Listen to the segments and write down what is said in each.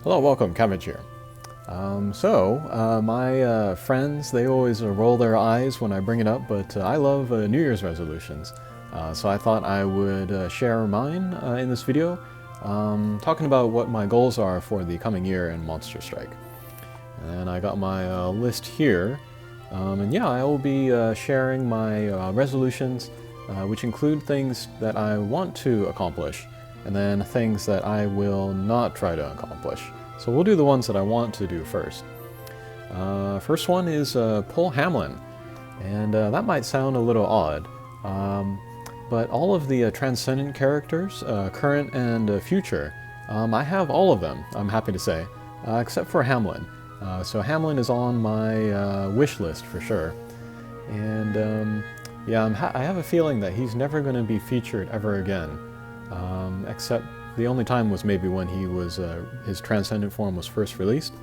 Hello, welcome, Cabbage here. My friends, they always roll their eyes when I bring it up, but I love New Year's resolutions. So I thought I would share mine in this video, talking about what my goals are for the coming year in Monster Strike. And I got my list here, and yeah, I will be sharing my resolutions, which include things that I want to accomplish, and then things that I will not try to accomplish. So we'll do the ones that I want to do first. First one is pull Hamlin, and that might sound a little odd, but all of the transcendent characters, current and future, I have all of them, I'm happy to say, except for Hamlin. So Hamlin is on my wish list for sure, and yeah, I have a feeling that he's never going to be featured ever again. Except the only time was maybe when he was his transcendent form was first released.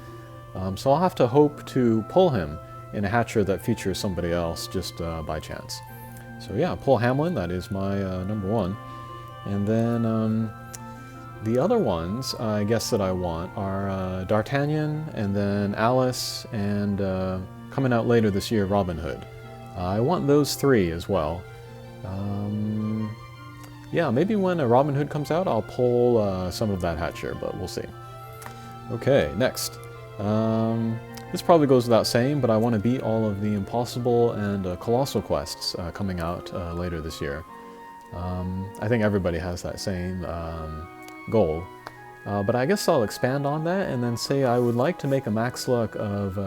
So I'll have to hope to pull him in a hatcher that features somebody else just by chance. So yeah, pull Hamlin, that is my number one. And then the other ones, I guess, that I want are D'Artagnan, and then Alice, and coming out later this year, Robin Hood. I want those three as well. Yeah, maybe when a Robin Hood comes out, I'll pull some of that hatcher, but we'll see. Okay, next. This probably goes without saying, but I want to beat all of the Impossible and Colossal quests coming out later this year. I think everybody has that same goal. But I guess I'll expand on that and then say I would like to make a max luck of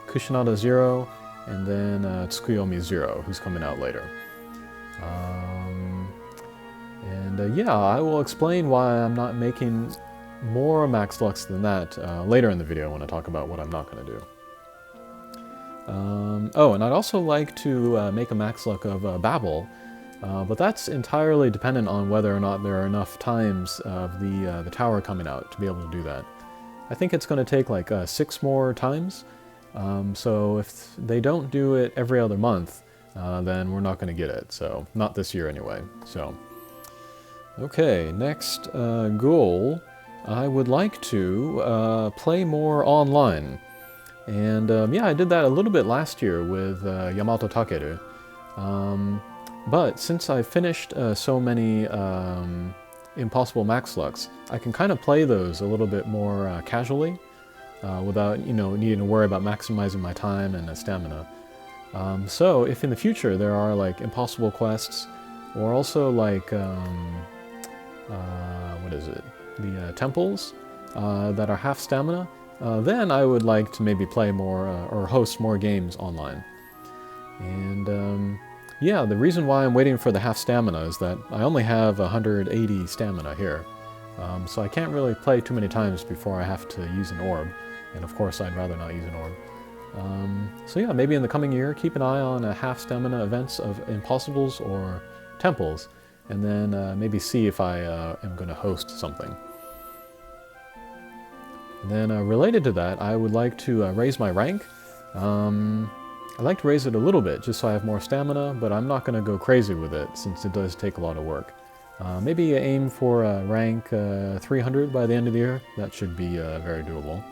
Kushinada 0 and then Tsukuyomi 0, who's coming out later. Yeah, I will explain why I'm not making more max lucks than that later in the video when I talk about what I'm not going to do. Oh, and I'd also like to make a max luck of Babble, but that's entirely dependent on whether or not there are enough times of the tower coming out to be able to do that. I think it's going to take like 6 more times, so if they don't do it every other month, then we're not going to get it, so not this year anyway. So. Okay, next goal, I would like to play more online. And yeah, I did that a little bit last year with Yamato Takeru. But since I finished so many Impossible Max Lucks, I can kind of play those a little bit more casually without, needing to worry about maximizing my time and stamina. So if in the future there are like Impossible quests, or also like what is it? The temples that are half stamina, then I would like to maybe play more or host more games online. And yeah, the reason why I'm waiting for the half stamina is that I only have 180 stamina here. So I can't really play too many times before I have to use an orb. And of course I'd rather not use an orb. So yeah, maybe in the coming year, keep an eye on half stamina events of Impossibles or temples, and then maybe see if I am going to host something. And then related to that, I would like to raise my rank. I'd like to raise it a little bit just so I have more stamina, but I'm not going to go crazy with it since it does take a lot of work. Maybe aim for rank 300 by the end of the year. That should be very doable.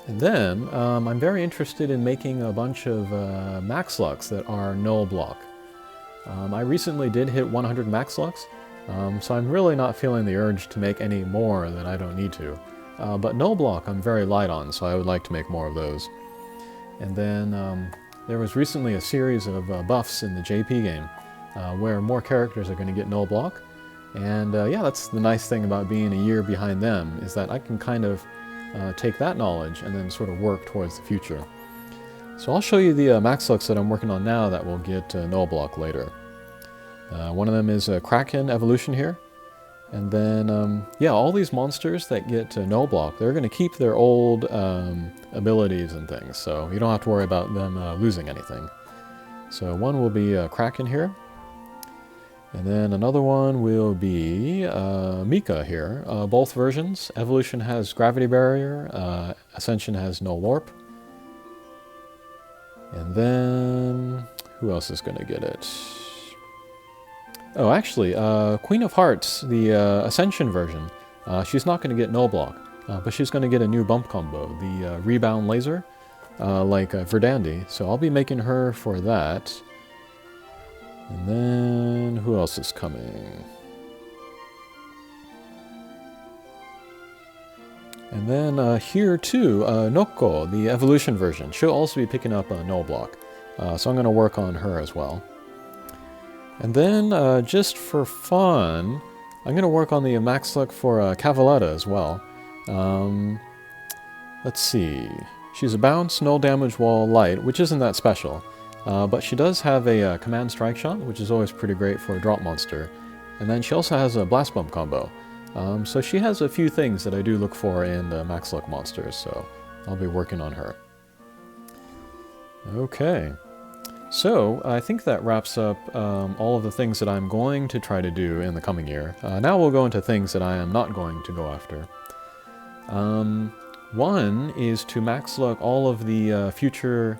And then I'm very interested in making a bunch of max lucks that are null block. I recently did hit 100 max lucks, so I'm really not feeling the urge to make any more that I don't need to. But null block I'm very light on, so I would like to make more of those. And then there was recently a series of buffs in the JP game where more characters are going to get null block. And yeah, that's the nice thing about being a year behind them, is that I can kind of take that knowledge and then sort of work towards the future. So I'll show you the max lucks that I'm working on now that will get null block later. One of them is Kraken Evolution here. And then, yeah, all these monsters that get null block, they're going to keep their old abilities and things, so you don't have to worry about them losing anything. So one will be Kraken here. And then another one will be Mika here. Both versions. Evolution has Gravity Barrier, Ascension has No Warp. And then, who else is going to get it? Oh, actually, Queen of Hearts, the Ascension version, She's not going to get no block, but she's going to get a new bump combo, the rebound laser, like Verdandi. So I'll be making her for that. And then who else is coming? And then here too, Noko, the evolution version, she'll also be picking up a no block. So I'm going to work on her as well. And then just for fun, I'm going to work on the max luck for Cavaletta as well. Let's see. She's a bounce, null damage while light, which isn't that special. But she does have a command strike shot, which is always pretty great for a drop monster. And then she also has a blast bump combo. So she has a few things that I do look for in the max luck monsters, so I'll be working on her. Okay. So, I think that wraps up all of the things that I'm going to try to do in the coming year. Now we'll go into things that I am not going to go after. One is to max luck all of the future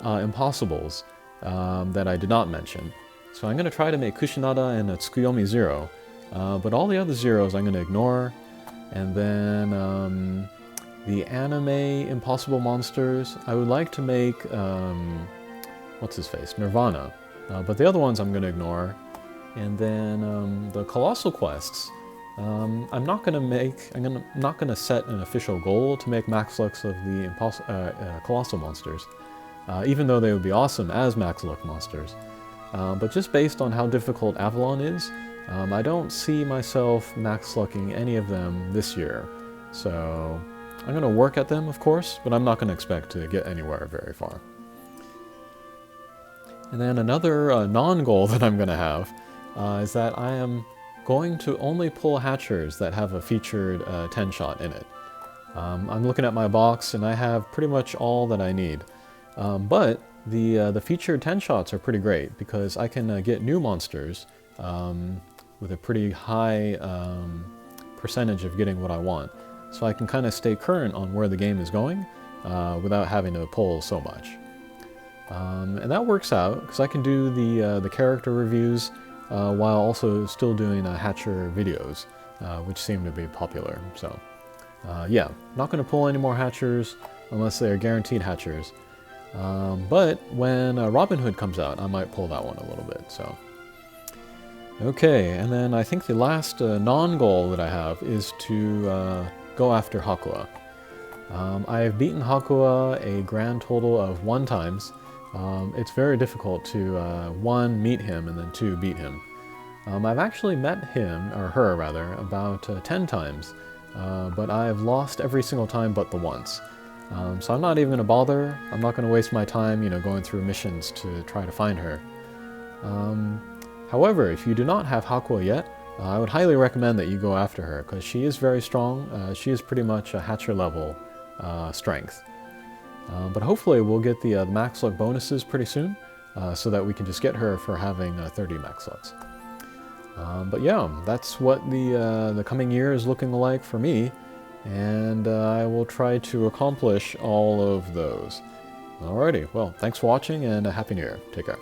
impossibles that I did not mention. So I'm going to try to make Kushinada and Tsukuyomi 0, but all the other zeros I'm going to ignore. And then the anime impossible monsters, I would like to make... what's his face? Nirvana. But the other ones I'm going to ignore. And then the colossal quests, I'm not going to set an official goal to make max lucks of the colossal monsters, even though they would be awesome as max luck monsters. But just based on how difficult Avalon is, I don't see myself max lucking any of them this year. So I'm going to work at them, of course, but I'm not going to expect to get anywhere very far. And then another non-goal that I'm going to have is that I am going to only pull hatchers that have a featured 10-shot in it. I'm looking at my box and I have pretty much all that I need. But the featured 10-shots are pretty great because I can get new monsters with a pretty high percentage of getting what I want. So I can kind of stay current on where the game is going without having to pull so much. And that works out because I can do the character reviews while also still doing hatcher videos, which seem to be popular. So yeah, not going to pull any more hatchers unless they are guaranteed hatchers. But when Robin Hood comes out, I might pull that one a little bit. So okay, and then I think the last non-goal that I have is to go after Hakoah. I have beaten Hakoah a grand total of 1 times. It's very difficult to 1, meet him, and then 2, beat him. I've actually met him, or her rather, about 10 times, but I've lost every single time but the once. So I'm not even going to bother. I'm not going to waste my time, going through missions to try to find her. However, if you do not have Hakoah yet, I would highly recommend that you go after her, because she is very strong. She is pretty much a hatcher level strength. But hopefully we'll get the max luck bonuses pretty soon, so that we can just get her for having 30 max lucks. But yeah, that's what the coming year is looking like for me, and I will try to accomplish all of those. Alrighty, well, thanks for watching, and a Happy New Year. Take care.